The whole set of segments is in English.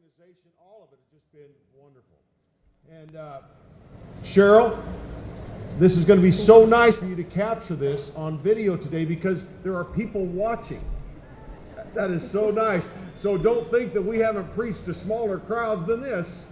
organization, all of it has just been wonderful. And Cheryl, this is going to be so nice for you to capture this on video today because there are people watching. That is so nice. So don't think that we haven't preached to smaller crowds than this.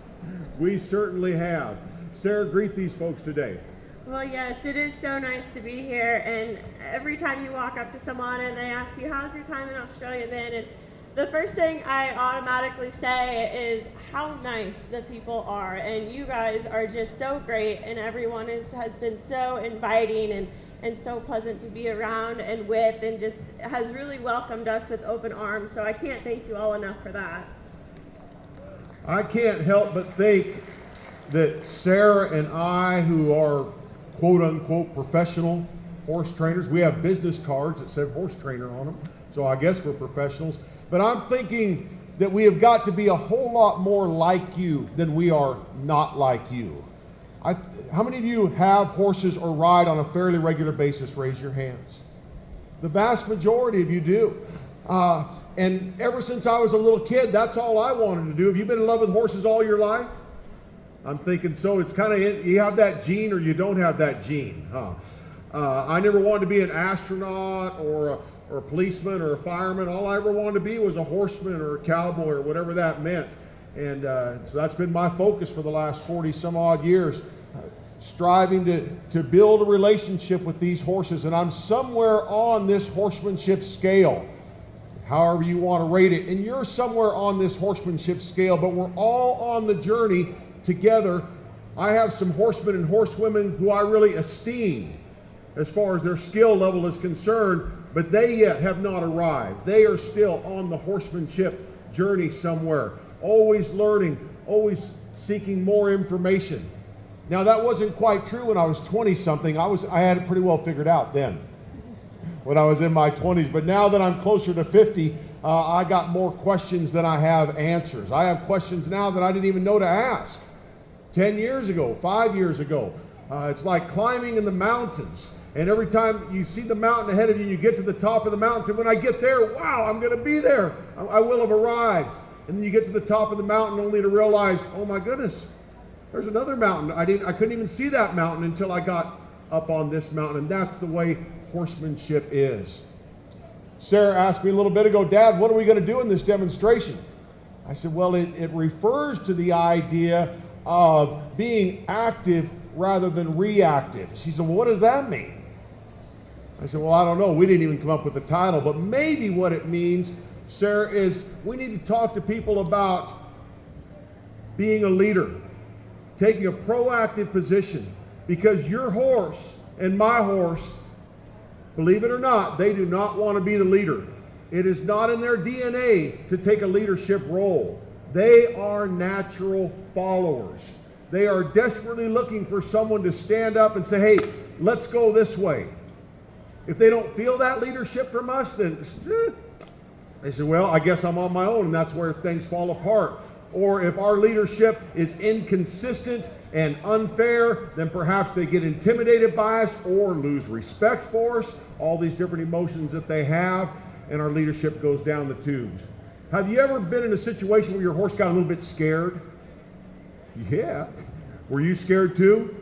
We certainly have. Sarah, greet these folks today. Well, yes, it is so nice to be here, and every time you walk up to someone and they ask you, how's your time in Australia been? And the first thing I automatically say is how nice the people are, and you guys are just so great, and everyone has been so inviting and so pleasant to be around and with, and just has really welcomed us with open arms, so I can't thank you all enough for that. I can't help but think that Sarah and I, who are quote-unquote professional horse trainers, we have business cards that say horse trainer on them, so I guess we're professionals, but I'm thinking that we have got to be a whole lot more like you than we are not like you. How many of you have horses or ride on a fairly regular basis? Raise your hands. The vast majority of you do. And ever since I was a little kid, that's all I wanted to do. Have you been in love with horses all your life? I'm thinking so. It's kind of, you have that gene or you don't have that gene. I never wanted to be an astronaut or a policeman or a fireman. All I ever wanted to be was a horseman or a cowboy or whatever that meant. And so that's been my focus for the last 40 some odd years, striving to build a relationship with these horses. And I'm somewhere on this horsemanship scale, however you want to rate it. And you're somewhere on this horsemanship scale, but we're all on the journey together. I have some horsemen and horsewomen who I really esteem as far as their skill level is concerned, but they yet have not arrived. They are still on the horsemanship journey somewhere, always learning, always seeking more information. Now that wasn't quite true when I was 20 something. I had it pretty well figured out then when I was in my 20s, but now that I'm closer to 50, I got more questions than I have answers. I have questions now that I didn't even know to ask 10 years ago, 5 years ago. It's like climbing in the mountains. And every time you see the mountain ahead of you, you get to the top of the mountain, and when I get there, wow, I'm going to be there. I will have arrived. And then you get to the top of the mountain only to realize, oh my goodness, there's another mountain. I couldn't even see that mountain until I got up on this mountain. And that's the way horsemanship is. Sarah asked me a little bit ago, Dad, what are we going to do in this demonstration? I said, well, it refers to the idea of being active rather than reactive. She said, well, what does that mean? I said, well, I don't know. We didn't even come up with the title, but maybe what it means, Sarah, is we need to talk to people about being a leader, taking a proactive position, because your horse and my horse, believe it or not, they do not want to be the leader. It is not in their DNA to take a leadership role. They are natural followers. They are desperately looking for someone to stand up and say, hey, let's go this way. If they don't feel that leadership from us, then they say, well, I guess I'm on my own, and that's where things fall apart. Or if our leadership is inconsistent and unfair, then perhaps they get intimidated by us or lose respect for us, all these different emotions that they have, and our leadership goes down the tubes. Have you ever been in a situation where your horse got a little bit scared? Yeah. Were you scared too?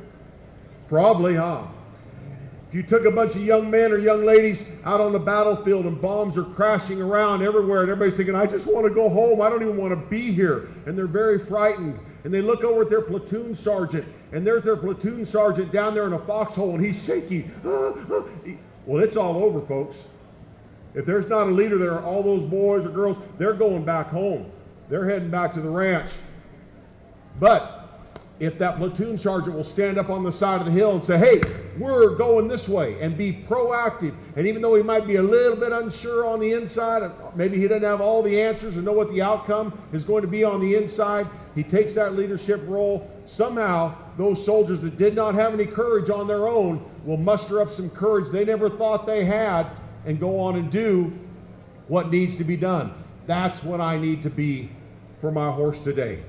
Probably, huh? If you took a bunch of young men or young ladies out on the battlefield and bombs are crashing around everywhere and everybody's thinking, I just want to go home. I don't even want to be here. And they're very frightened. And they look over at their platoon sergeant, and there's their platoon sergeant down there in a foxhole, and he's shaky. Well, it's all over, folks. If there's not a leader there, all those boys or girls, they're going back home. They're heading back to the ranch. But if that platoon sergeant will stand up on the side of the hill and say, hey, we're going this way, and be proactive, and even though he might be a little bit unsure on the inside, maybe he doesn't have all the answers or know what the outcome is going to be on the inside, he takes that leadership role. Somehow, those soldiers that did not have any courage on their own will muster up some courage they never thought they had and go on and do what needs to be done. That's what I need to be for my horse today.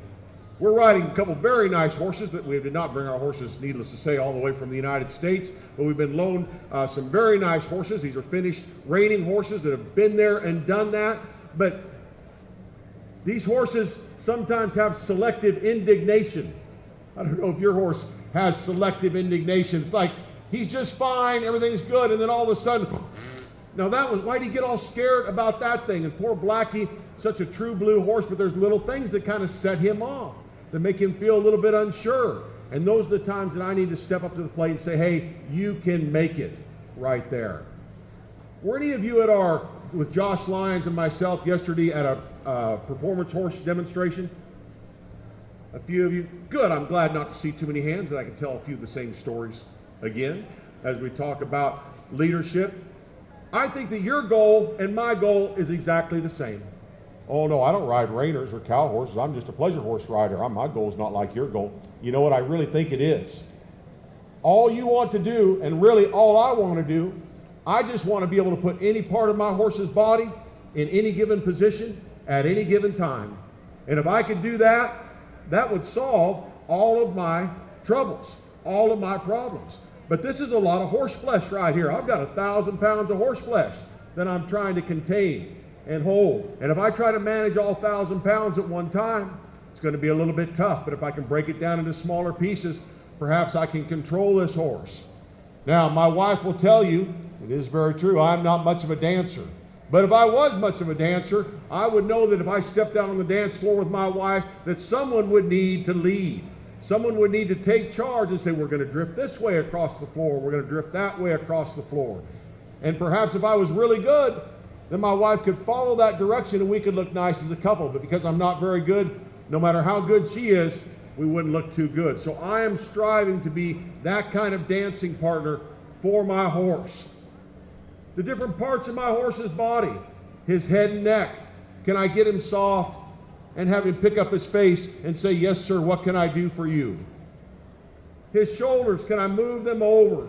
We're riding a couple very nice horses that we did not bring our horses, needless to say, all the way from the United States, but we've been loaned some very nice horses. These are finished reining horses that have been there and done that. But These horses sometimes have selective indignation. I don't know if your horse has selective indignation. It's like he's just fine, everything's good, and then all of a sudden, now that one, why did he get all scared about that thing? And poor Blackie, such a true blue horse, but there's little things that kind of set him off, that make him feel a little bit unsure. And those are the times that I need to step up to the plate and say, hey, you can make it right there. Were any of you with Josh Lyons and myself yesterday at a performance horse demonstration? A few of you? Good, I'm glad not to see too many hands, and I can tell a few of the same stories again as we talk about leadership. I think that your goal and my goal is exactly the same. Oh no, I don't ride reiners or cow horses. I'm just a pleasure horse rider. My goal is not like your goal. You know what? I really think it is. All you want to do, and really all I want to do, I just want to be able to put any part of my horse's body in any given position at any given time. And if I could do that, that would solve all of my troubles, all of my problems. But this is a lot of horse flesh right here. I've got 1,000 pounds of horse flesh that I'm trying to contain and hold. And if I try to manage all 1,000 pounds at one time, it's going to be a little bit tough. But if I can break it down into smaller pieces, perhaps I can control this horse. Now, my wife will tell you, it is very true, I'm not much of a dancer. But if I was much of a dancer, I would know that if I stepped out on the dance floor with my wife, that someone would need to lead. Someone would need to take charge and say, we're going to drift this way across the floor, we're going to drift that way across the floor. And perhaps if I was really good, then my wife could follow that direction and we could look nice as a couple. But because I'm not very good, no matter how good she is, we wouldn't look too good. So I am striving to be that kind of dancing partner for my horse. The different parts of my horse's body, his head and neck, can I get him soft and have him pick up his face and say, yes, sir, what can I do for you? His shoulders, can I move them over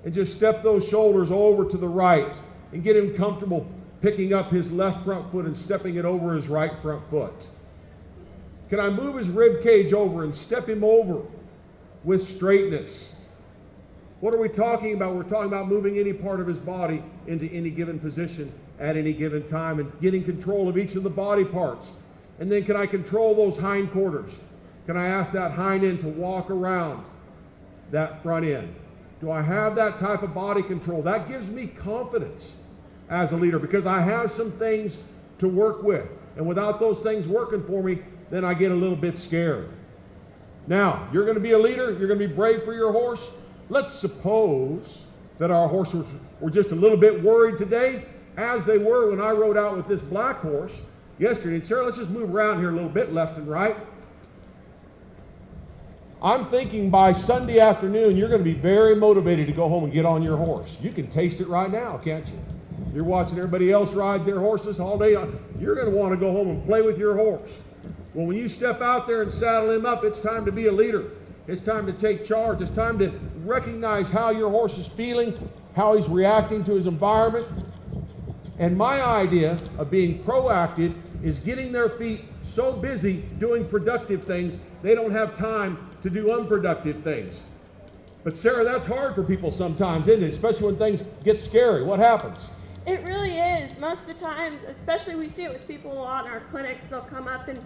and just step those shoulders over to the right and get him comfortable picking up his left front foot and stepping it over his right front foot? Can I move his rib cage over and step him over with straightness? What are we talking about? We're talking about moving any part of his body into any given position at any given time and getting control of each of the body parts. And then can I control those hind quarters? Can I ask that hind end to walk around that front end? Do I have that type of body control? That gives me confidence as a leader because I have some things to work with. And without those things working for me, then I get a little bit scared. Now, you're going to be a leader. You're going to be brave for your horse. Let's suppose that our horses were just a little bit worried today, as they were when I rode out with this black horse yesterday. And Sarah, let's just move around here a little bit, left and right. I'm thinking by Sunday afternoon, you're going to be very motivated to go home and get on your horse. You can taste it right now, can't you? You're watching everybody else ride their horses all day. You're going to want to go home and play with your horse. Well, when you step out there and saddle him up, it's time to be a leader. It's time to take charge. It's time to recognize how your horse is feeling, how he's reacting to his environment. And my idea of being proactive is getting their feet so busy doing productive things, they don't have time to do unproductive things. But Sarah, that's hard for people sometimes, isn't it? Especially when things get scary. What happens? It really is. Most of the times, especially we see it with people a lot in our clinics, they'll come up and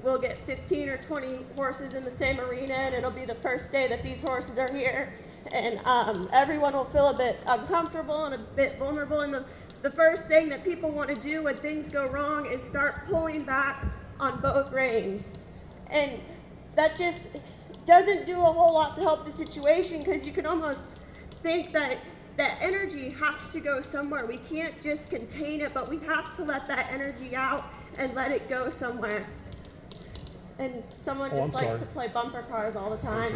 we'll get 15 or 20 horses in the same arena, and it'll be the first day that these horses are here. And everyone will feel a bit uncomfortable and a bit vulnerable. And the first thing that people want to do when things go wrong is start pulling back on both reins. And that just doesn't do a whole lot to help the situation, because you can almost think that that energy has to go somewhere. We can't just contain it, but we have to let that energy out and let it go somewhere. And someone just likes to play bumper cars all the time.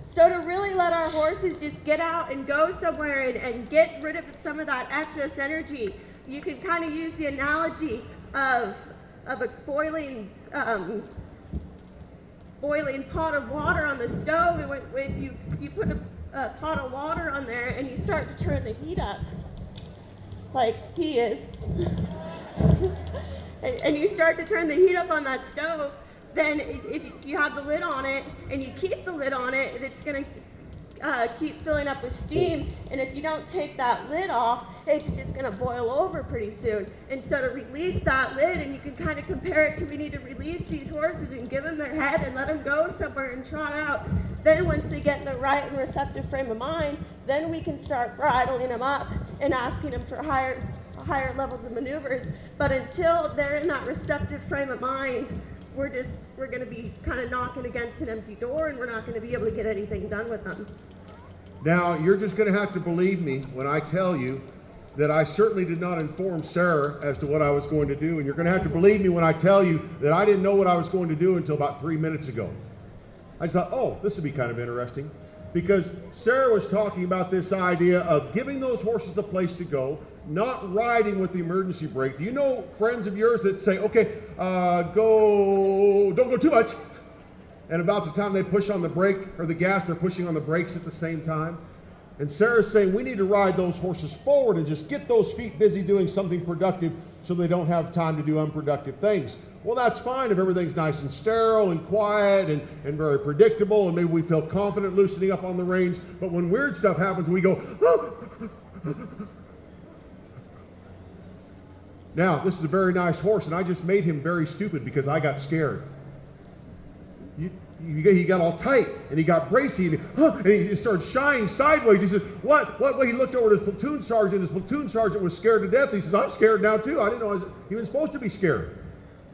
So to really let our horses just get out and go somewhere and get rid of some of that excess energy, you can kind of use the analogy of a boiling pot of water on the stove. And if you put a pot of water on there and you start to turn the heat up, like he is, and you start to turn the heat up on that stove, then if you have the lid on it and you keep the lid on it, it's going to keep filling up with steam, and if you don't take that lid off, it's just going to boil over pretty soon. And so to release that lid, and you can kind of compare it to, we need to release these horses and give them their head and let them go somewhere and trot out. Then once they get in the right and receptive frame of mind, then we can start bridling them up and asking them for higher levels of maneuvers. But until they're in that receptive frame of mind, we're going to be kind of knocking against an empty door, and we're not going to be able to get anything done with them. Now, you're just going to have to believe me when I tell you that I certainly did not inform Sarah as to what I was going to do, and you're going to have to believe me when I tell you that I didn't know what I was going to do until about 3 minutes ago. I just thought, oh, this would be kind of interesting, because Sarah was talking about this idea of giving those horses a place to go, not riding with the emergency brake. Do you know friends of yours that say, okay, don't go too much, and about the time they push on the brake or the gas, they're pushing on the brakes at the same time? And Sarah's saying we need to ride those horses forward and just get those feet busy doing something productive so they don't have time to do unproductive things. Well, that's fine if everything's nice and sterile and quiet and very predictable, and maybe we feel confident loosening up on the reins, but when weird stuff happens, we go, Now, this is a very nice horse, and I just made him very stupid because I got scared. He got all tight, and he got bracy, and he started shying sideways. He said, what? Well, he looked over at his platoon sergeant. His platoon sergeant was scared to death. He says, I'm scared now, too. I didn't know I was even supposed to be scared.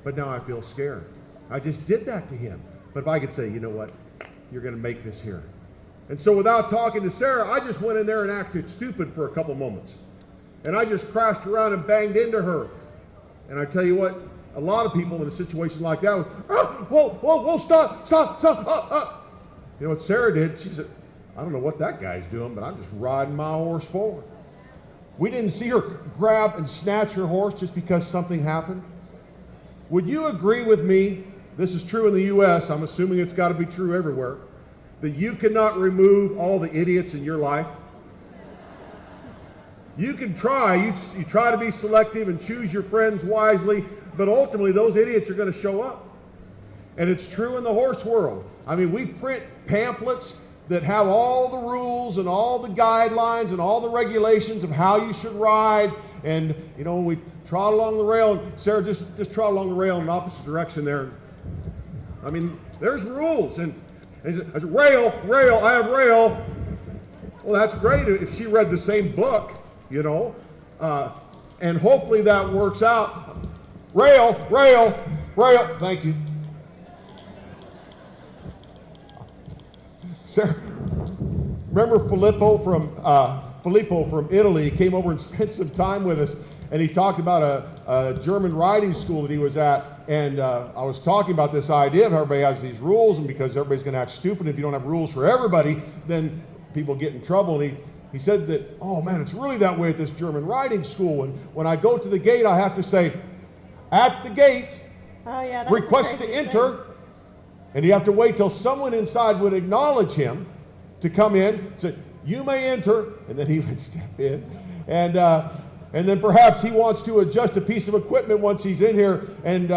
But now I feel scared. I just did that to him. But if I could say, you know what? You're going to make this here. And so without talking to Sarah, I just went in there and acted stupid for a couple moments. And I just crashed around and banged into her. And I tell you what, a lot of people in a situation like that, whoa, stop. You know what Sarah did? She said, I don't know what that guy's doing, but I'm just riding my horse forward. We didn't see her grab and snatch her horse just because something happened. Would you agree with me, this is true in the U.S., I'm assuming it's got to be true everywhere, that you cannot remove all the idiots in your life? You can try, you try to be selective and choose your friends wisely, but ultimately those idiots are going to show up. And it's true in the horse world. I mean, we print pamphlets that have all the rules and all the guidelines and all the regulations of how you should ride. And, you know, when we trot along the rail, Sarah just trot along the rail in the opposite direction there. I mean, there's rules. And I said, rail, I have rail. Well, that's great if she read the same book, you know. And hopefully that works out. Rail. Thank you. Sarah, remember Filippo from Italy? He came over and spent some time with us, and he talked about a German riding school that he was at. And I was talking about this idea of everybody has these rules, and because everybody's going to act stupid, if you don't have rules for everybody, then people get in trouble. And he said that, oh man, it's really that way at this German riding school. And when I go to the gate, I have to say, at the gate, request to enter. And you have to wait till someone inside would acknowledge him to come in, say, you may enter, and then he would step in. And then perhaps he wants to adjust a piece of equipment once he's in here, and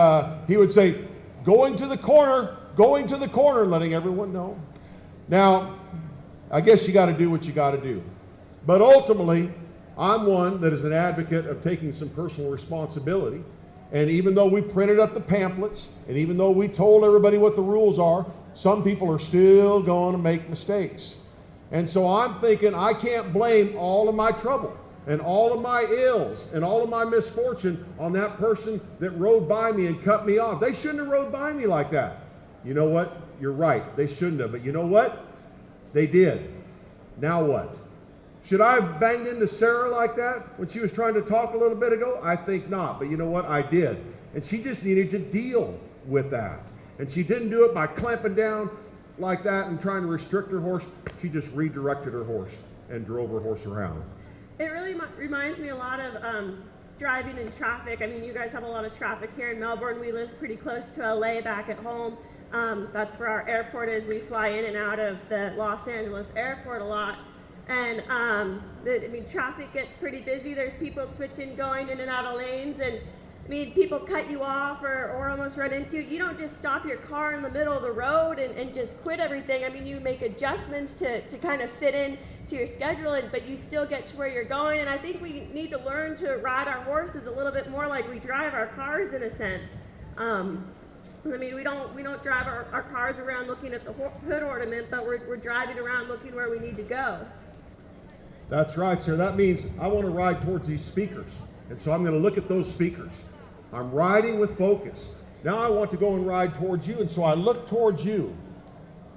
he would say, going to the corner, letting everyone know. Now, I guess you got to do what you got to do. But ultimately, I'm one that is an advocate of taking some personal responsibility. And even though we printed up the pamphlets, and even though we told everybody what the rules are, some people are still going to make mistakes. And so I'm thinking I can't blame all of my trouble and all of my ills and all of my misfortune on that person that rode by me and cut me off. They shouldn't have rode by me like that. You know what? You're right. They shouldn't have. But you know what? They did. Now what? Should I have banged into Sarah like that when she was trying to talk a little bit ago? I think not, but you know what? I did. And she just needed to deal with that. And she didn't do it by clamping down like that and trying to restrict her horse. She just redirected her horse and drove her horse around. It really reminds me a lot of driving in traffic. I mean, you guys have a lot of traffic here in Melbourne. We live pretty close to LA back at home. That's where our airport is. We fly in and out of the Los Angeles airport a lot. And I mean, traffic gets pretty busy. There's people switching, going in and out of lanes, and I mean, people cut you off or almost run into you. You don't just stop your car in the middle of the road and just quit everything. I mean, you make adjustments to kind of fit in to your schedule, but you still get to where you're going. And I think we need to learn to ride our horses a little bit more like we drive our cars in a sense. I mean, we don't drive our cars around looking at the hood ornament, but we're driving around looking where we need to go. That's right, sir. That means I want to ride towards these speakers. And so I'm going to look at those speakers. I'm riding with focus. Now I want to go and ride towards you, and so I look towards you.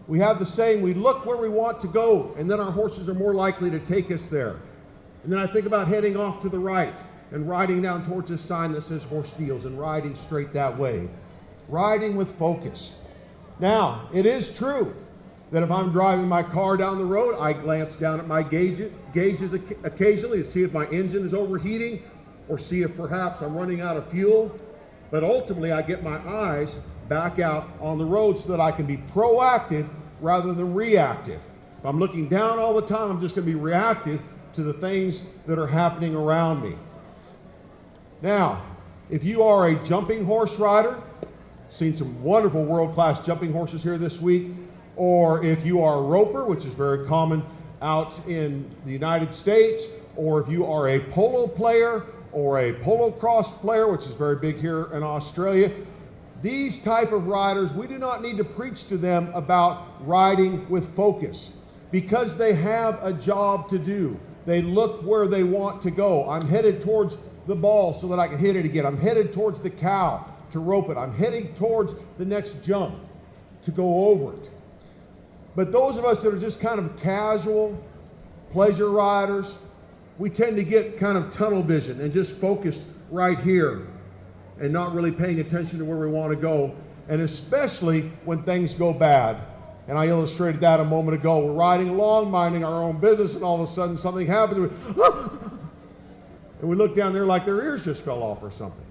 We have the saying, we look where we want to go, and then our horses are more likely to take us there. And then I think about heading off to the right and riding down towards this sign that says horse deals and riding straight that way. Riding with focus. Now, it is true that if I'm driving my car down the road, I glance down at my gauges occasionally to see if my engine is overheating or see if perhaps I'm running out of fuel. But ultimately, I get my eyes back out on the road so that I can be proactive rather than reactive. If I'm looking down all the time, I'm just going to be reactive to the things that are happening around me. Now, if you are a jumping horse rider, seen some wonderful world-class jumping horses here this week, or if you are a roper, which is very common out in the United States, or if you are a polo player or a polo cross player, which is very big here in Australia, these type of riders, we do not need to preach to them about riding with focus because they have a job to do. They look where they want to go. I'm headed towards the ball so that I can hit it again. I'm headed towards the cow to rope it. I'm heading towards the next jump to go over it. But those of us that are just kind of casual pleasure riders, we tend to get kind of tunnel vision and just focus right here and not really paying attention to where we want to go, and especially when things go bad. And I illustrated that a moment ago. We're riding along, minding our own business, and all of a sudden something happens. And we look down there like their ears just fell off or something.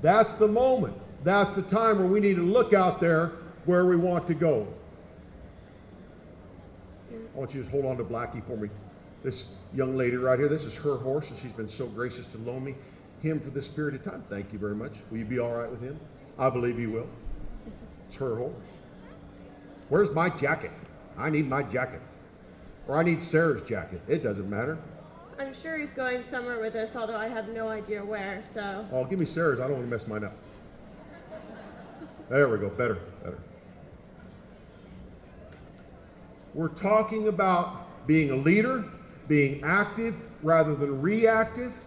That's the moment. That's the time where we need to look out there where we want to go. I want you to just hold on to Blackie for me. This young lady right here, this is her horse, and she's been so gracious to loan me him for this period of time. Thank you very much. Will you be all right with him? I believe you will. It's her horse. Where's my jacket? I need my jacket. Or I need Sarah's jacket. It doesn't matter. I'm sure he's going somewhere with us, although I have no idea where, so. Oh, give me Sarah's. I don't want to mess mine up. There we go. Better. We're talking about being a leader, being active rather than reactive,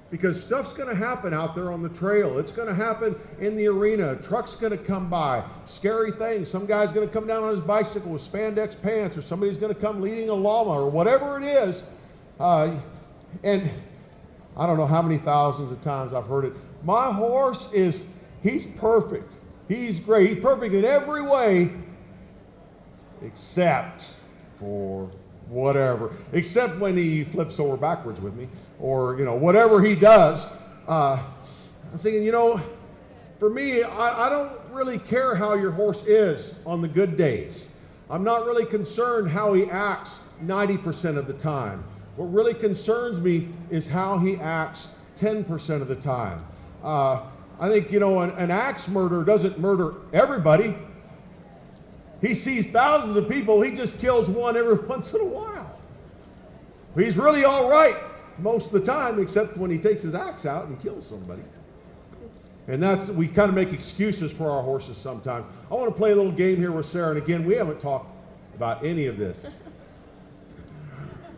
because stuff's going to happen out there on the trail. It's going to happen in the arena. A truck's going to come by. Scary things. Some guy's going to come down on his bicycle with spandex pants, or somebody's going to come leading a llama, or whatever it is. And I don't know how many thousands of times I've heard it. My horse he's perfect. He's great. He's perfect in every way except for whatever. Except when he flips over backwards with me, or, whatever he does. I'm thinking, for me, I don't really care how your horse is on the good days. I'm not really concerned how he acts 90% of the time. What really concerns me is how he acts 10% of the time. I think, an axe murderer doesn't murder everybody. He sees thousands of people. He just kills one every once in a while. He's really all right most of the time, except when he takes his axe out and kills somebody. And we kind of make excuses for our horses sometimes. I want to play a little game here with Sarah. And again, we haven't talked about any of this.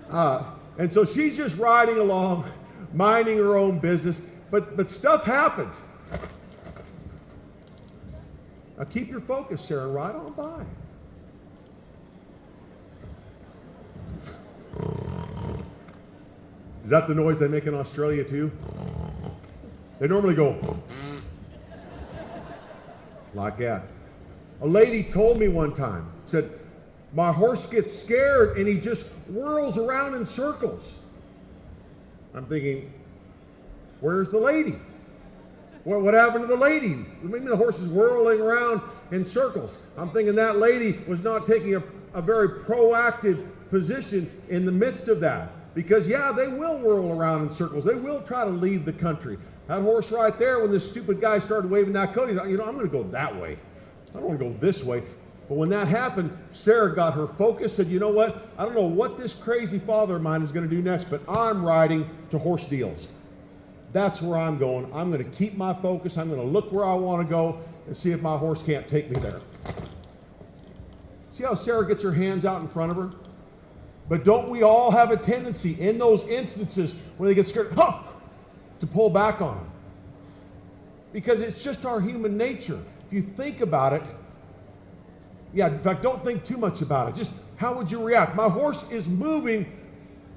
And so she's just riding along, minding her own business, but stuff happens. Now keep your focus, Sarah, and ride on by. Is that the noise they make in Australia too? They normally go like that. A lady told me one time, said, my horse gets scared and he just whirls around in circles. I'm thinking, where's the lady? What happened to the lady? I mean, the horse is whirling around in circles. I'm thinking that lady was not taking a very proactive position in the midst of that. Because yeah, they will whirl around in circles. They will try to leave the country. That horse right there, when this stupid guy started waving that coat, he's like, you know, I'm going to go that way. I don't want to go this way. But when that happened, Sarah got her focus, said, you know what? I don't know what this crazy father of mine is going to do next, but I'm riding to horse deals. That's where I'm going. I'm going to keep my focus. I'm going to look where I want to go and see if my horse can't take me there. See how Sarah gets her hands out in front of her? But don't we all have a tendency in those instances when they get scared, to pull back on them? Because it's just our human nature. If you think about it, yeah, in fact, don't think too much about it. Just how would you react? My horse is moving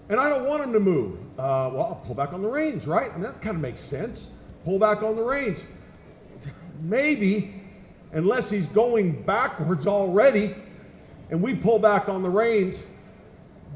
and I don't want him to move. Well, I'll pull back on the reins, right? And that kind of makes sense. Pull back on the reins. Maybe, unless he's going backwards already, and we pull back on the reins.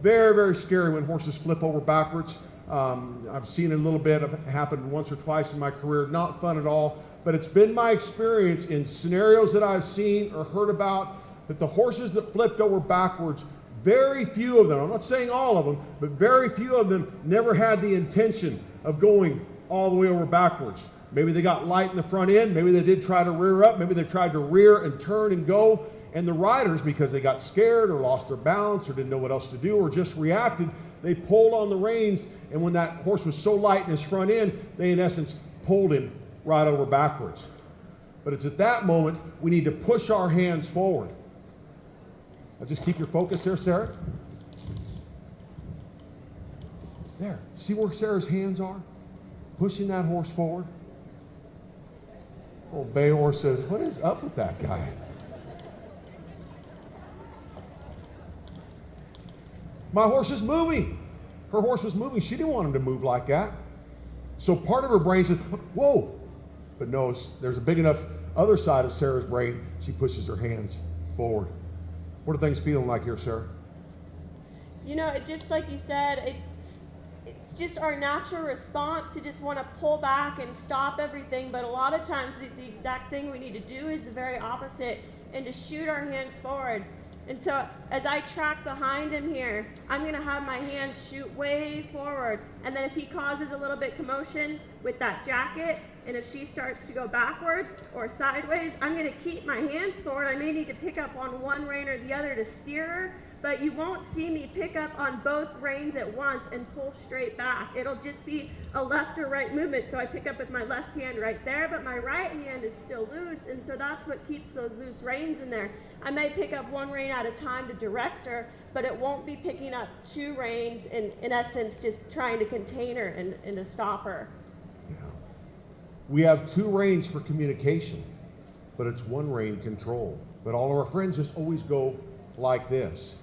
Very, very scary when horses flip over backwards. I've seen it a little bit. It happened once or twice in my career. Not fun at all. But it's been my experience in scenarios that I've seen or heard about that the horses that flipped over backwards, very few of them, I'm not saying all of them, but very few of them never had the intention of going all the way over backwards. Maybe they got light in the front end. Maybe they did try to rear up. Maybe they tried to rear and turn and go. And the riders, because they got scared or lost their balance or didn't know what else to do or just reacted, they pulled on the reins. And when that horse was so light in his front end, they in essence pulled him right over backwards. But it's at that moment we need to push our hands forward. Now just keep your focus there, Sarah. There. See where Sarah's hands are? Pushing that horse forward. Old bay horse says, what is up with that guy? My horse is moving. Her horse was moving. She didn't want him to move like that. So part of her brain says, whoa. But no, there's a big enough other side of Sarah's brain. She pushes her hands forward. What are things feeling like here, Sarah? You know, just like you said, it's just our natural response to just want to pull back and stop everything. But a lot of times the exact thing we need to do is the very opposite, and to shoot our hands forward. And so as I track behind him here, I'm going to have my hands shoot way forward. And then if he causes a little bit commotion with that jacket, and if she starts to go backwards or sideways, I'm going to keep my hands forward. I may need to pick up on one rein or the other to steer her, but you won't see me pick up on both reins at once and pull straight back. It'll just be a left or right movement. So I pick up with my left hand right there, but my right hand is still loose, and so that's what keeps those loose reins in there. I may pick up one rein at a time to direct her, but it won't be picking up two reins and in essence just trying to contain her and to stop her. Yeah. We have two reins for communication, but it's one rein control. But all of our friends just always go like this.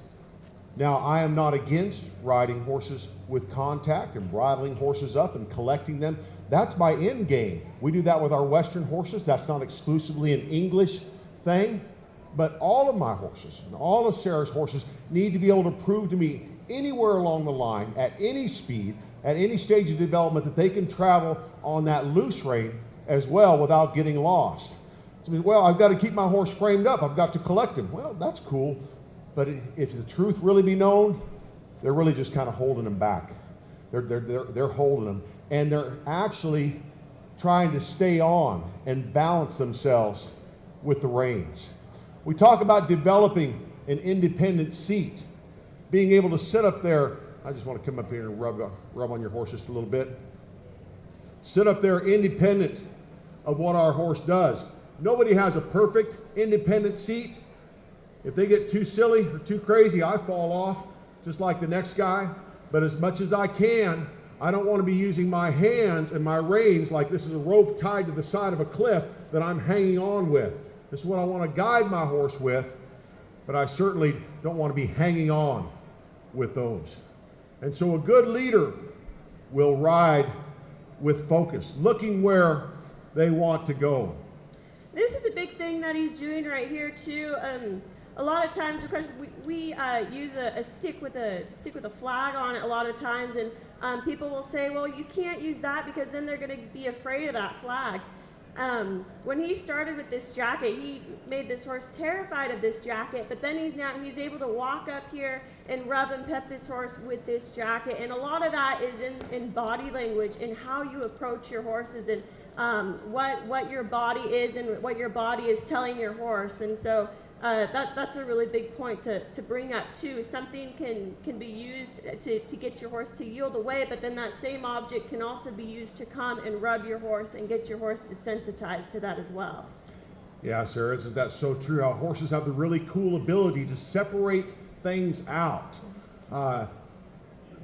Now, I am not against riding horses with contact and bridling horses up and collecting them. That's my end game. We do that with our Western horses. That's not exclusively an English thing. But all of my horses, and all of Sarah's horses, need to be able to prove to me anywhere along the line, at any speed, at any stage of development, that they can travel on that loose rein as well without getting lost. So, well, I've got to keep my horse framed up. I've got to collect him. Well, that's cool. But if the truth really be known, they're really just kind of holding him back. They're holding him. And they're actually trying to stay on and balance themselves with the reins. We talk about developing an independent seat, being able to sit up there. I just want to come up here and rub on your horse just a little bit. Sit up there independent of what our horse does. Nobody has a perfect independent seat. If they get too silly or too crazy, I fall off just like the next guy. But as much as I can, I don't want to be using my hands and my reins like this is a rope tied to the side of a cliff that I'm hanging on with. This is what I want to guide my horse with, but I certainly don't want to be hanging on with those. And so a good leader will ride with focus, looking where they want to go. This is a big thing that he's doing right here too. A lot of times, because we use a stick with a flag on it a lot of times, and people will say, well, you can't use that because then they're going to be afraid of that flag. When he started with this jacket, he made this horse terrified of this jacket, but then he's able to walk up here and rub and pet this horse with this jacket. And a lot of that is in body language and how you approach your horses and what your body is and what your body is telling your horse. And so that's a really big point to bring up too. Something can be used to get your horse to yield away, but then that same object can also be used to come and rub your horse and get your horse desensitized to that as well. Yeah, Sarah, isn't that so true? How horses have the really cool ability to separate things out.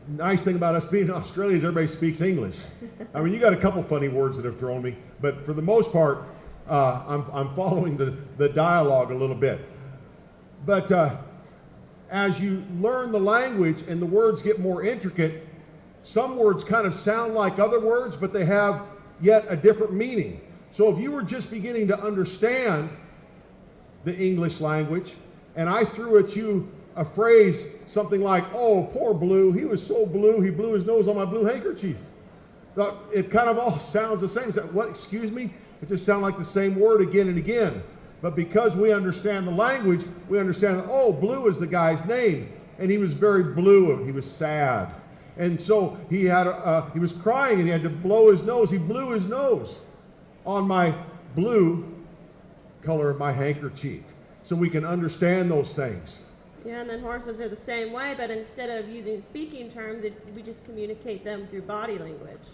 Nice thing about us being in Australia is everybody speaks English. I mean, you got a couple funny words that have thrown me, but for the most part, I'm following the dialogue a little bit. But as you learn the language and the words get more intricate, some words kind of sound like other words, but they have yet a different meaning. So if you were just beginning to understand the English language, and I threw at you a phrase, something like, "Oh, poor Blue, he was so blue, he blew his nose on my blue handkerchief." It kind of all sounds the same. What, excuse me? It just sounds like the same word again and again. But because we understand the language, we understand that, oh, Blue is the guy's name. And he was very blue, he was sad. And so he was crying and he had to blow his nose. He blew his nose on my blue color of my handkerchief. So we can understand those things. Yeah, and then horses are the same way, but instead of using speaking terms, we just communicate them through body language.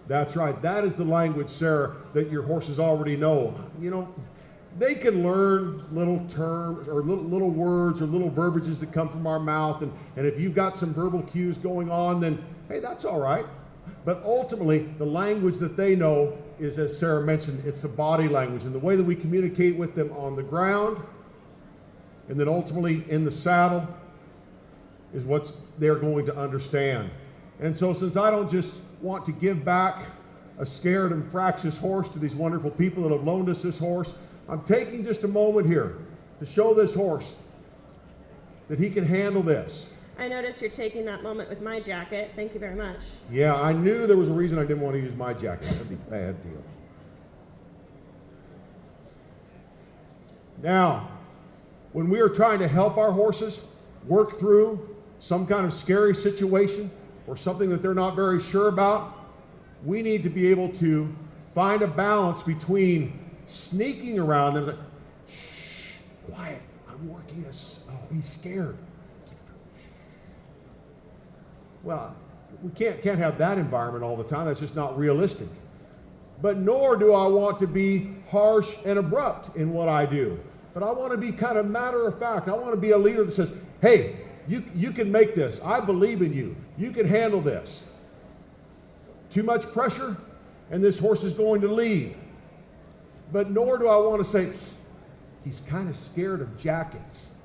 That's right. That is the language, Sarah, that your horses already know. You know, they can learn little terms or little words or little verbiages that come from our mouth. And if you've got some verbal cues going on, then, hey, that's all right. But ultimately, the language that they know is, as Sarah mentioned, it's the body language and the way that we communicate with them on the ground. And then ultimately in the saddle is what they're going to understand. And so since I don't just want to give back a scared and fractious horse to these wonderful people that have loaned us this horse, I'm taking just a moment here to show this horse that he can handle this. I noticed you're taking that moment with my jacket. Thank you very much. Yeah, I knew there was a reason I didn't want to use my jacket. That'd be a bad deal. Now, when we are trying to help our horses work through some kind of scary situation or something that they're not very sure about, we need to be able to find a balance between sneaking around them. Shh, quiet, I'm working this. Oh, he's scared. Well, we can't have that environment all the time. That's just not realistic. But nor do I want to be harsh and abrupt in what I do. But I want to be kind of matter of fact. I want to be a leader that says, hey, you can make this. I believe in you. You can handle this. Too much pressure, and this horse is going to leave. But nor do I want to say, he's kind of scared of jackets.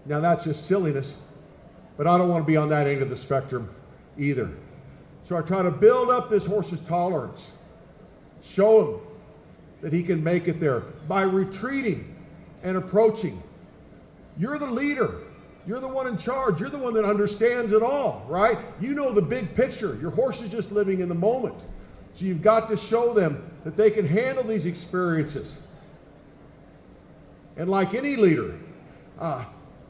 Now that's just silliness, but I don't want to be on that end of the spectrum either. So I try to build up this horse's tolerance, show him that he can make it there by retreating and approaching. You're the leader. You're the one in charge. You're the one that understands it all, right? You know the big picture. Your horse is just living in the moment. So you've got to show them that they can handle these experiences. And like any leader,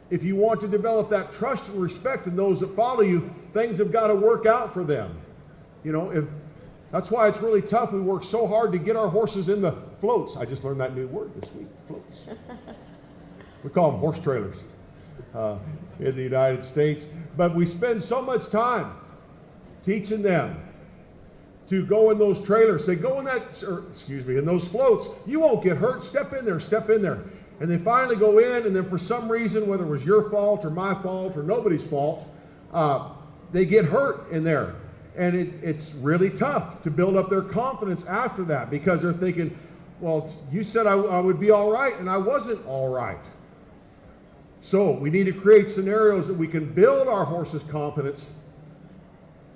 if you want to develop that trust and respect in those that follow you, things have got to work out for them. You know, that's why it's really tough. We work so hard to get our horses in the floats. I just learned that new word this week, floats. We call them horse trailers in the United States. But we spend so much time teaching them to go in those trailers. Say, go in in those floats. You won't get hurt. Step in there, step in there. And they finally go in, and then for some reason, whether it was your fault or my fault or nobody's fault, they get hurt in there. And it's really tough to build up their confidence after that, because they're thinking, well, you said I would be all right, and I wasn't all right. So we need to create scenarios that we can build our horse's confidence.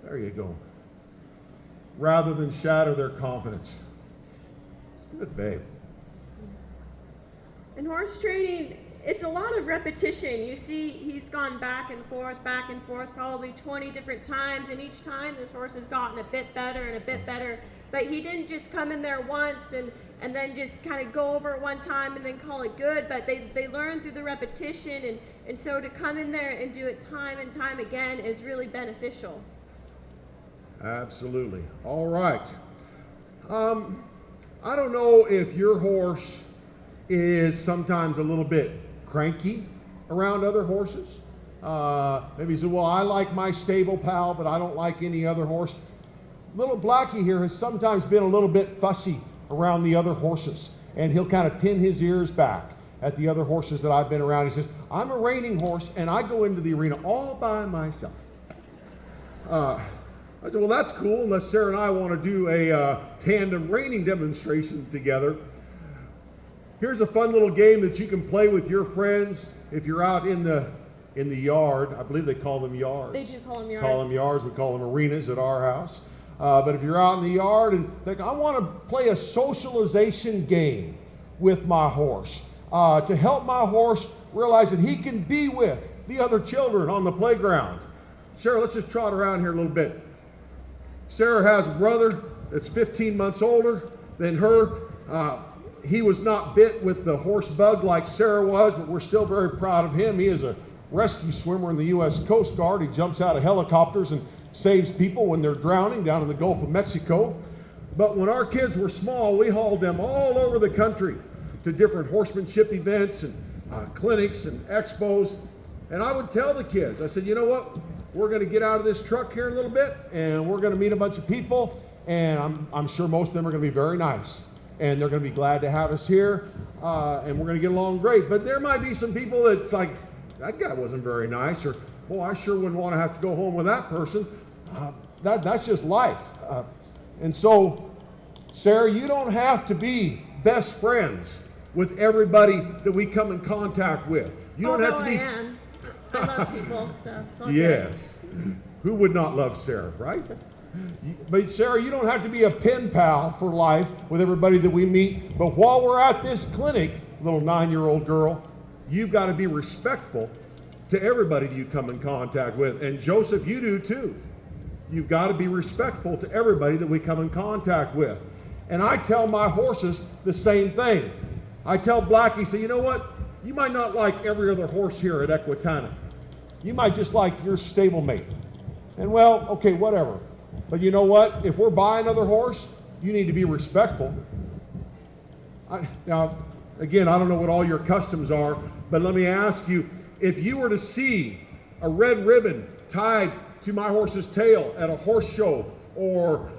There you go. Rather than shatter their confidence. Good babe. And horse training it's a lot of repetition. You see, he's gone back and forth, probably 20 different times, and each time this horse has gotten a bit better and a bit better. But he didn't just come in there once and then just kind of go over it one time and then call it good, but they learn through the repetition, and so to come in there and do it time and time again is really beneficial. Absolutely. All right. I don't know if your horse is sometimes a little bit cranky around other horses. Maybe he said, well, I like my stable pal, but I don't like any other horse. Little Blackie here has sometimes been a little bit fussy around the other horses, and he'll kind of pin his ears back at the other horses that I've been around. He says, I'm a reining horse, and I go into the arena all by myself. I said, well, that's cool, unless Sarah and I want to do a tandem reining demonstration together. Here's a fun little game that you can play with your friends if you're out in the yard. I believe they call them yards. They do call them yards. Call them yards. We call them arenas at our house. But if you're out in the yard and think, I want to play a socialization game with my horse to help my horse realize that he can be with the other children on the playground. Sarah, let's just trot around here a little bit. Sarah has a brother that's 15 months older than her. He was not bit with the horse bug like Sarah was, but we're still very proud of him. He is a rescue swimmer in the U.S. Coast Guard. He jumps out of helicopters and saves people when they're drowning down in the Gulf of Mexico. But when our kids were small, we hauled them all over the country to different horsemanship events and clinics and expos. And I would tell the kids, I said, you know what? We're going to get out of this truck here in a little bit, and we're going to meet a bunch of people, and I'm sure most of them are going to be very nice. And they're going to be glad to have us here, and we're going to get along great. But there might be some people that's like, that guy wasn't very nice, or, oh, I sure wouldn't want to have to go home with that person. That's just life. And so, Sarah, you don't have to be best friends with everybody that we come in contact with. You don't have to be. I am. I love people, so it's all yes. good. Who would not love Sarah, right? But Sarah, you don't have to be a pen pal for life with everybody that we meet. But while we're at this clinic, little 9-year-old girl, you've got to be respectful to everybody that you come in contact with. And Joseph, you do too. You've got to be respectful to everybody that we come in contact with. And I tell my horses the same thing. I tell Blackie, say, you know what? You might not like every other horse here at EQUITANA. You might just like your stablemate. And well, okay, whatever. But you know what? If we're buying another horse, you need to be respectful. Now, again, I don't know what all your customs are, but let me ask you, if you were to see a red ribbon tied to my horse's tail at a horse show or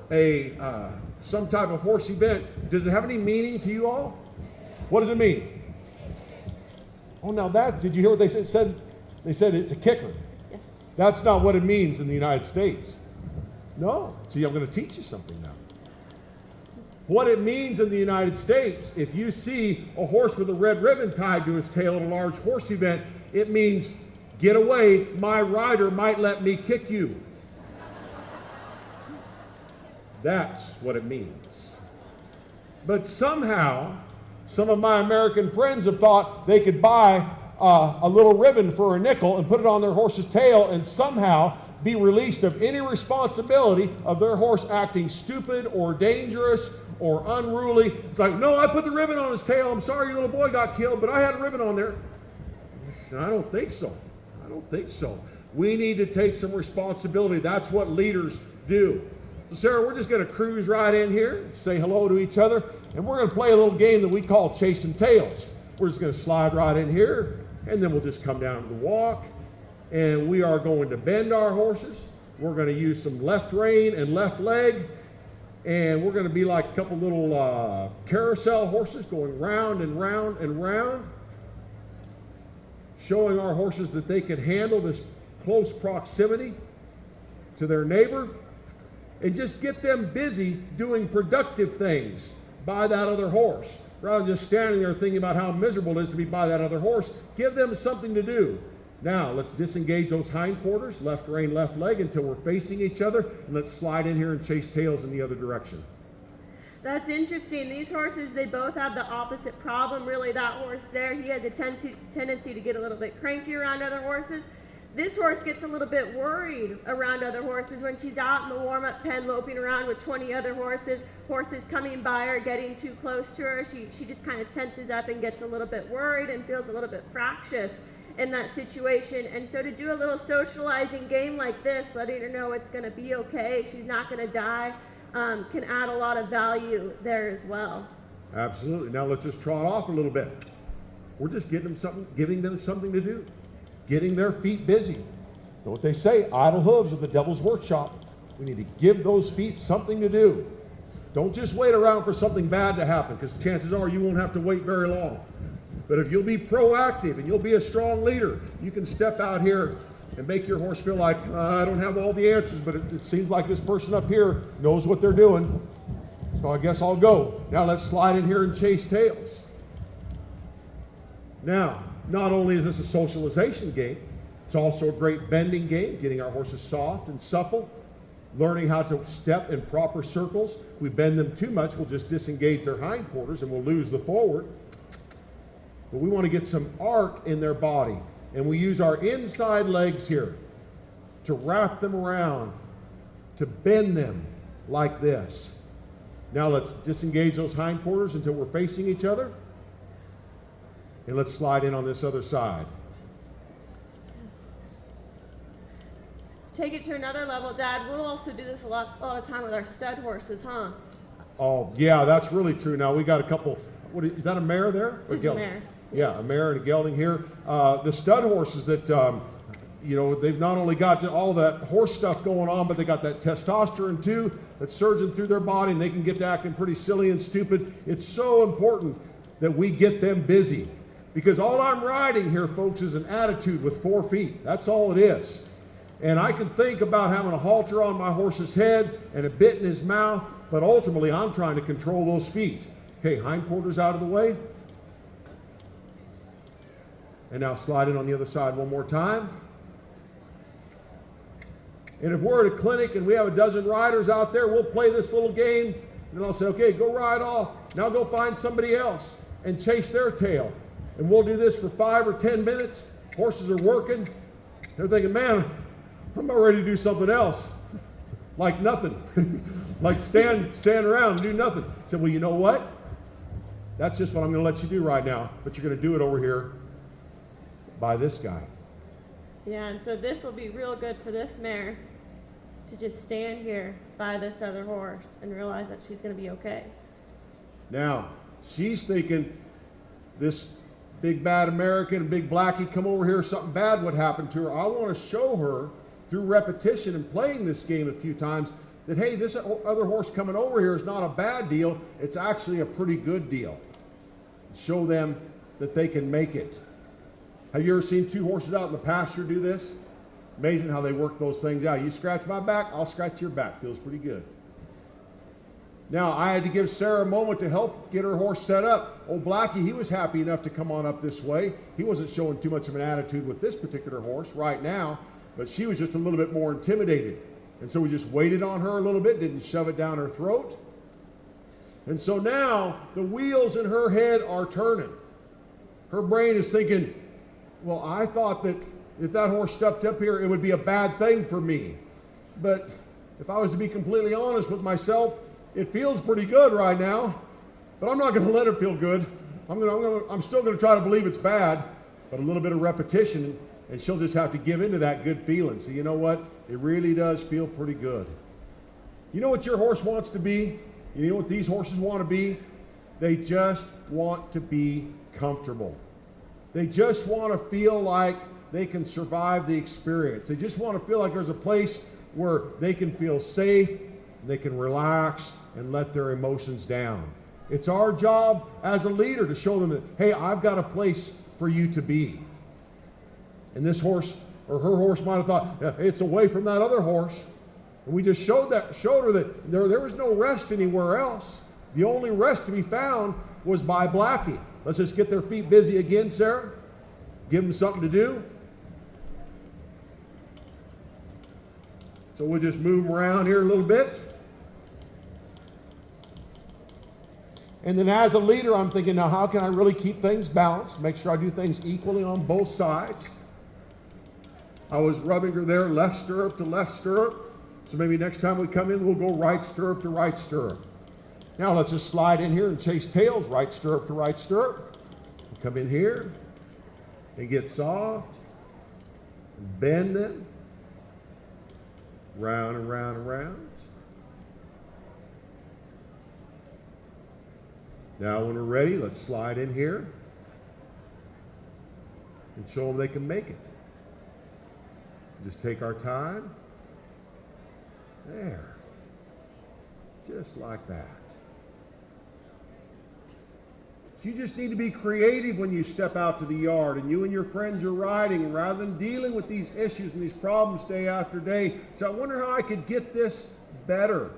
some type of horse event, does it have any meaning to you all? What does it mean? Oh, now did you hear what they said? They said it's a kicker. Yes. That's not what it means in the United States. No. See, I'm going to teach you something now. What it means in the United States, if you see a horse with a red ribbon tied to his tail at a large horse event, it means, get away, my rider might let me kick you. That's what it means. But somehow, some of my American friends have thought they could buy a little ribbon for a nickel and put it on their horse's tail and somehow be released of any responsibility of their horse acting stupid or dangerous or unruly. It's like, no, I put the ribbon on his tail. I'm sorry your little boy got killed, but I had a ribbon on there. I don't think so. I don't think so. We need to take some responsibility. That's what leaders do. So Sarah, we're just going to cruise right in here, say hello to each other, and we're going to play a little game that we call chasing tails. We're just going to slide right in here, and then we'll just come down to the walk. And we are going to bend our horses. We're going to use some left rein and left leg. And we're going to be like a couple little carousel horses going round and round and round, showing our horses that they can handle this close proximity to their neighbor, and just get them busy doing productive things by that other horse. Rather than just standing there thinking about how miserable it is to be by that other horse, give them something to do. Now, let's disengage those hindquarters, left rein, left leg, until we're facing each other, and let's slide in here and chase tails in the other direction. That's interesting. These horses, they both have the opposite problem. Really, that horse there, he has a tendency to get a little bit cranky around other horses. This horse gets a little bit worried around other horses when she's out in the warm-up pen loping around with 20 other horses, horses coming by her, getting too close to her. She just kind of tenses up and gets a little bit worried and feels a little bit fractious in that situation. And so to do a little socializing game like this, letting her know it's going to be okay, she's not going to die, can add a lot of value there as well. Absolutely. Now let's just trot off a little bit. We're just giving them something to do. Getting their feet busy. You know what they say, idle hooves are the devil's workshop. We need to give those feet something to do. Don't just wait around for something bad to happen, because chances are you won't have to wait very long. But if you'll be proactive and you'll be a strong leader, you can step out here and make your horse feel like, I don't have all the answers, but it seems like this person up here knows what they're doing. So I guess I'll go. Now let's slide in here and chase tails. Now, not only is this a socialization game, it's also a great bending game, getting our horses soft and supple, learning how to step in proper circles. If we bend them too much, we'll just disengage their hindquarters and we'll lose the forward. But we want to get some arc in their body, and we use our inside legs here to wrap them around, to bend them like this. Now let's disengage those hindquarters until we're facing each other. And let's slide in on this other side. Take it to another level, Dad. We'll also do this a lot of time with our stud horses, huh? Oh, yeah, that's really true. Now we got a couple. Is that a mare there? This is a mare. Yeah, a mare and a gelding here. The stud horses that, they've not only got all that horse stuff going on, but they got that testosterone too that's surging through their body, and they can get to acting pretty silly and stupid. It's so important that we get them busy. Because all I'm riding here, folks, is an attitude with 4 feet. That's all it is. And I can think about having a halter on my horse's head and a bit in his mouth, but ultimately I'm trying to control those feet. Okay, hindquarters out of the way. And now slide in on the other side one more time. And if we're at a clinic and we have a dozen riders out there, we'll play this little game. And I'll say, okay, go ride off. Now go find somebody else and chase their tail. And we'll do this for 5 or 10 minutes. Horses are working. They're thinking, man, I'm about ready to do something else. Like nothing. Like stand around and do nothing. I said, well, you know what? That's just what I'm going to let you do right now. But you're going to do it over here by this guy. Yeah, and so this will be real good for this mare to just stand here by this other horse and realize that she's going to be okay. Now, she's thinking this big bad American, big blackie come over here, something bad would happen to her. I want to show her through repetition and playing this game a few times that, hey, this other horse coming over here is not a bad deal. It's actually a pretty good deal. Show them that they can make it. Have you ever seen 2 horses out in the pasture do this? Amazing how they work those things out. You scratch my back, I'll scratch your back. Feels pretty good. Now, I had to give Sarah a moment to help get her horse set up. Old Blackie, he was happy enough to come on up this way. He wasn't showing too much of an attitude with this particular horse right now, but she was just a little bit more intimidated. And so we just waited on her a little bit, didn't shove it down her throat. And so now the wheels in her head are turning. Her brain is thinking, well, I thought that if that horse stepped up here, it would be a bad thing for me. But if I was to be completely honest with myself, it feels pretty good right now, but I'm not going to let it feel good. I'm still going to try to believe it's bad, but a little bit of repetition, and she'll just have to give into that good feeling. So you know what? It really does feel pretty good. You know what your horse wants to be? You know what these horses want to be? They just want to be comfortable. They just want to feel like they can survive the experience. They just want to feel like there's a place where they can feel safe, they can relax and let their emotions down. It's our job as a leader to show them that, hey, I've got a place for you to be. And this horse or her horse might have thought, yeah, it's away from that other horse. And we just showed her that there was no rest anywhere else. The only rest to be found was by Blackie. Let's just get their feet busy again, Sarah. Give them something to do. So we'll just move them around here a little bit. And then as a leader, I'm thinking, now how can I really keep things balanced, make sure I do things equally on both sides? I was rubbing her there, left stirrup to left stirrup. So maybe next time we come in, we'll go right stirrup to right stirrup. Now let's just slide in here and chase tails, right stirrup to right stirrup. Come in here and get soft, bend them, round and round and round. Now when we're ready, let's slide in here and show them they can make it. Just take our time. There. Just like that. So you just need to be creative when you step out to the yard and you and your friends are riding, and rather than dealing with these issues and these problems day after day, so I wonder how I could get this better.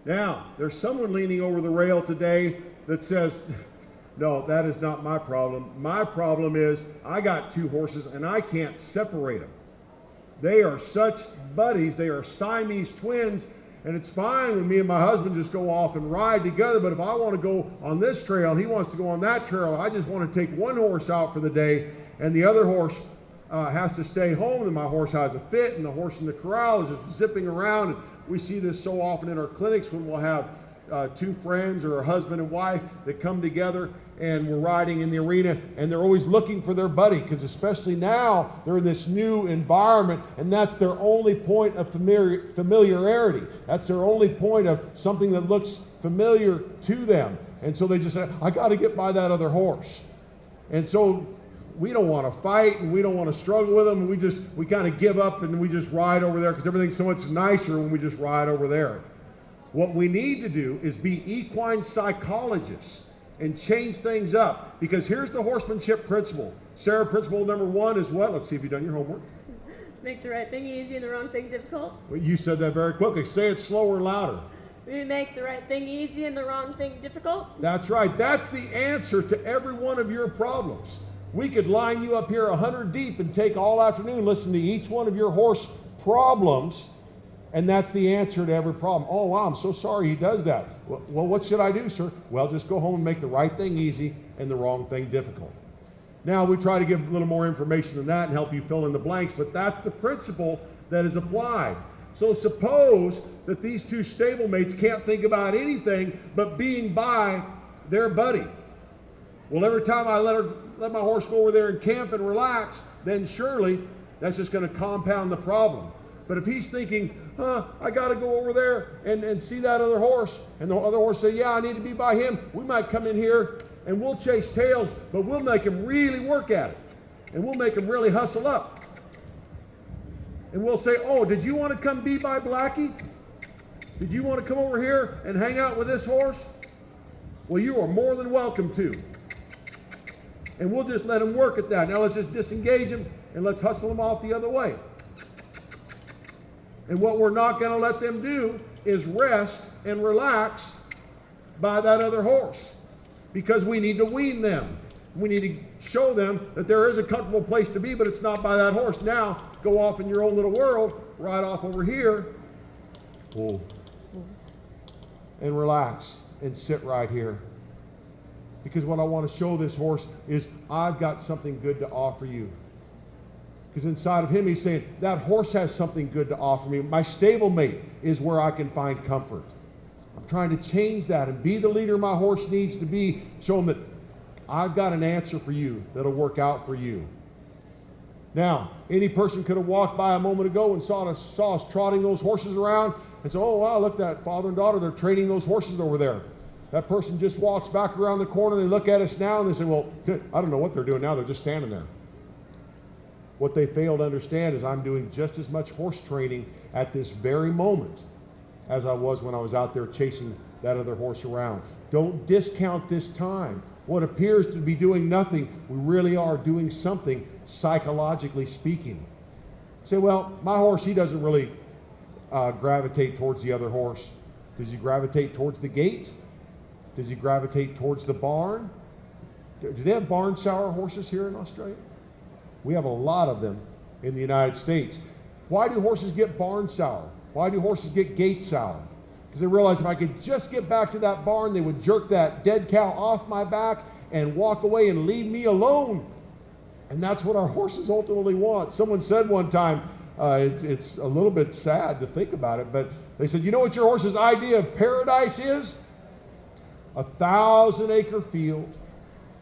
Now, there's someone leaning over the rail today that says, no, that is not my problem. My problem is I got 2 horses and I can't separate them. They are such buddies. They are Siamese twins. And it's fine when me and my husband just go off and ride together. But if I want to go on this trail and he wants to go on that trail, I just want to take one horse out for the day and the other horse has to stay home. And my horse has a fit and the horse in the corral is just zipping around. And we see this so often in our clinics when we'll have 2 friends or a husband and wife that come together and we're riding in the arena, and they're always looking for their buddy, because especially now they're in this new environment, and that's their only point of familiarity. That's their only point of something that looks familiar to them. And so they just say, I got to get by that other horse. And so we don't want to fight and we don't want to struggle with them, and we kind of give up and we just ride over there because everything's so much nicer when we just ride over there. What we need to do is be equine psychologists and change things up, because here's the horsemanship principle. Sarah, principle number 1 is what? Let's see if you've done your homework. Make the right thing easy and the wrong thing difficult. Well, you said that very quickly. Say it slower and louder. We make the right thing easy and the wrong thing difficult. That's right. That's the answer to every one of your problems. We could line you up here 100 deep and take all afternoon, listen to each one of your horse problems, and that's the answer to every problem. Oh, wow, I'm so sorry he does that. Well, what should I do, sir? Well, just go home and make the right thing easy and the wrong thing difficult. Now, we try to give a little more information than that and help you fill in the blanks, but that's the principle that is applied. So suppose that these 2 stablemates can't think about anything but being by their buddy. Well, every time I let my horse go over there and camp and relax, then surely that's just going to compound the problem. But if he's thinking, I got to go over there and see that other horse, and the other horse say, yeah, I need to be by him, we might come in here and we'll chase tails, but we'll make him really work at it. And we'll make him really hustle up. And we'll say, oh, did you want to come be by Blackie? Did you want to come over here and hang out with this horse? Well, you are more than welcome to. And we'll just let him work at that. Now let's just disengage him and let's hustle him off the other way. And what we're not going to let them do is rest and relax by that other horse, because we need to wean them. We need to show them that there is a comfortable place to be, but it's not by that horse. Now, go off in your own little world, ride off over here, and relax and sit right here. Because what I want to show this horse is I've got something good to offer you. Because inside of him, he's saying, that horse has something good to offer me. My stablemate is where I can find comfort. I'm trying to change that and be the leader my horse needs to be. Show him that I've got an answer for you that'll work out for you. Now, any person could have walked by a moment ago and saw us trotting those horses around and said, oh, wow, look, that father and daughter, they're training those horses over there. That person just walks back around the corner, they look at us now and they say, well, I don't know what they're doing now, they're just standing there. What they fail to understand is I'm doing just as much horse training at this very moment as I was when I was out there chasing that other horse around. Don't discount this time. What appears to be doing nothing, we really are doing something, psychologically speaking. Say, well, my horse, he doesn't really gravitate towards the other horse. Does he gravitate towards the gate? Does he gravitate towards the barn? Do they have barn sour horses here in Australia? We have a lot of them in the United States. Why do horses get barn sour? Why do horses get gate sour? because they realized if I could just get back to that barn, they would jerk that dead cow off my back and walk away and leave me alone. And that's what our horses ultimately want. Someone said one time, it's a little bit sad to think about it, but they said, you know what your horse's idea of paradise is? 1,000-acre field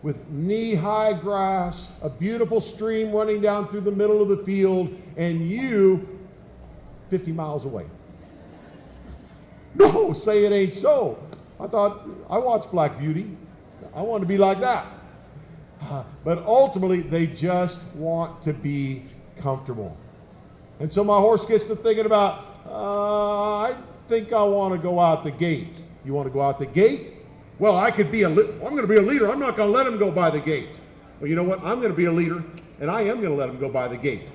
with knee-high grass, a beautiful stream running down through the middle of the field, and you 50 miles away. No, say it ain't so. I watched Black Beauty. I want to be like that. But ultimately, they just want to be comfortable. And so my horse gets to thinking about, I think I want to go out the gate. You want to go out the gate? Well, I'm going to be a leader. I'm not going to let him go by the gate. Well, you know what? I'm going to be a leader, and I am going to let him go by the gate.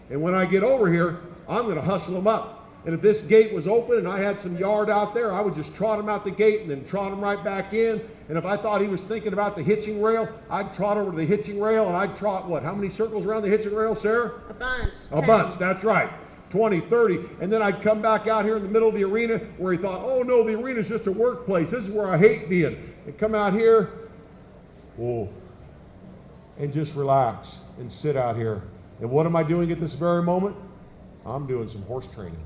And when I get over here, I'm going to hustle him up. And if this gate was open and I had some yard out there, I would just trot him out the gate and then trot him right back in. And if I thought he was thinking about the hitching rail, I'd trot over to the hitching rail and I'd trot, what, how many circles around the hitching rail, Sarah? A bunch. A bunch, that's right. 20, 30. And then I'd come back out here in the middle of the arena where he thought, oh no, the arena's just a workplace. This is where I hate being. And come out here, whoa, and just relax and sit out here. And what am I doing at this very moment? I'm doing some horse training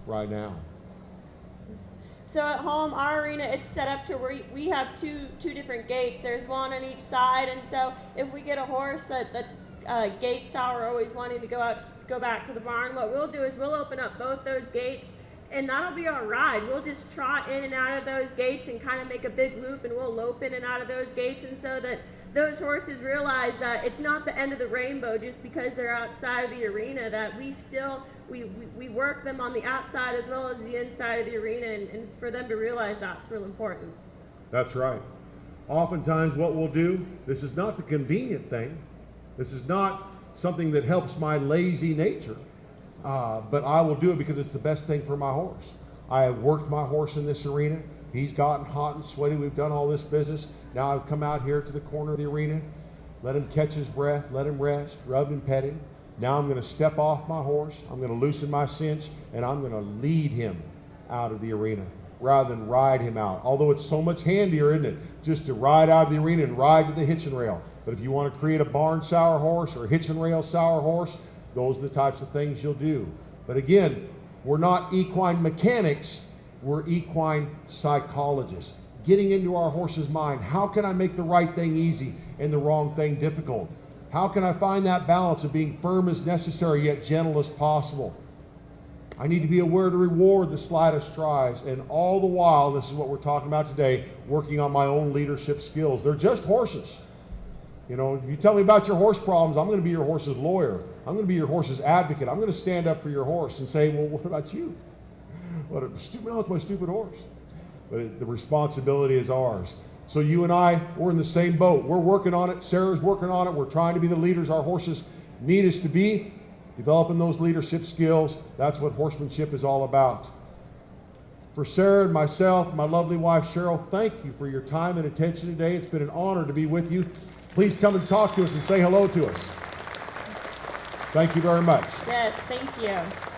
right now. So at home, our arena, it's set up to where we have two different gates. There's one on each side, and so if we get a horse that's gate sour, always wanting to go back to the barn, what we'll do is we'll open up both those gates, and that'll be our ride. We'll just trot in and out of those gates and kind of make a big loop, and we'll lope in and out of those gates, and so that those horses realize that it's not the end of the rainbow just because they're outside of the arena, that we still, we work them on the outside as well as the inside of the arena, and for them to realize that's real important. That's right. Oftentimes what we'll do, this is not the convenient thing. This is not something that helps my lazy nature, but I will do it because it's the best thing for my horse. I have worked my horse in this arena. He's gotten hot and sweaty. We've done all this business. Now I've come out here to the corner of the arena, let him catch his breath, let him rest, rub and pet him. Now I'm going to step off my horse. I'm going to loosen my cinch, and I'm going to lead him out of the arena rather than ride him out. Although it's so much handier, isn't it, just to ride out of the arena and ride to the hitching rail. But if you want to create a barn sour horse or a hitching rail sour horse, those are the types of things you'll do. But again, we're not equine mechanics. We're equine psychologists, getting into our horse's mind. How can I make the right thing easy and the wrong thing difficult? How can I find that balance of being firm as necessary yet gentle as possible? I need to be aware to reward the slightest tries, and all the while, this is what we're talking about today, working on my own leadership skills. They're just horses. You know, if you tell me about your horse problems, I'm going to be your horse's lawyer. I'm going to be your horse's advocate. I'm going to stand up for your horse and say, well, what about you? Well, it's my stupid horse. But the responsibility is ours. So you and I, we're in the same boat. We're working on it. Sarah's working on it. We're trying to be the leaders our horses need us to be. Developing those leadership skills, that's what horsemanship is all about. For Sarah and myself, my lovely wife Cheryl, thank you for your time and attention today. It's been an honor to be with you. Please come and talk to us and say hello to us. Thank you very much. Yes, thank you.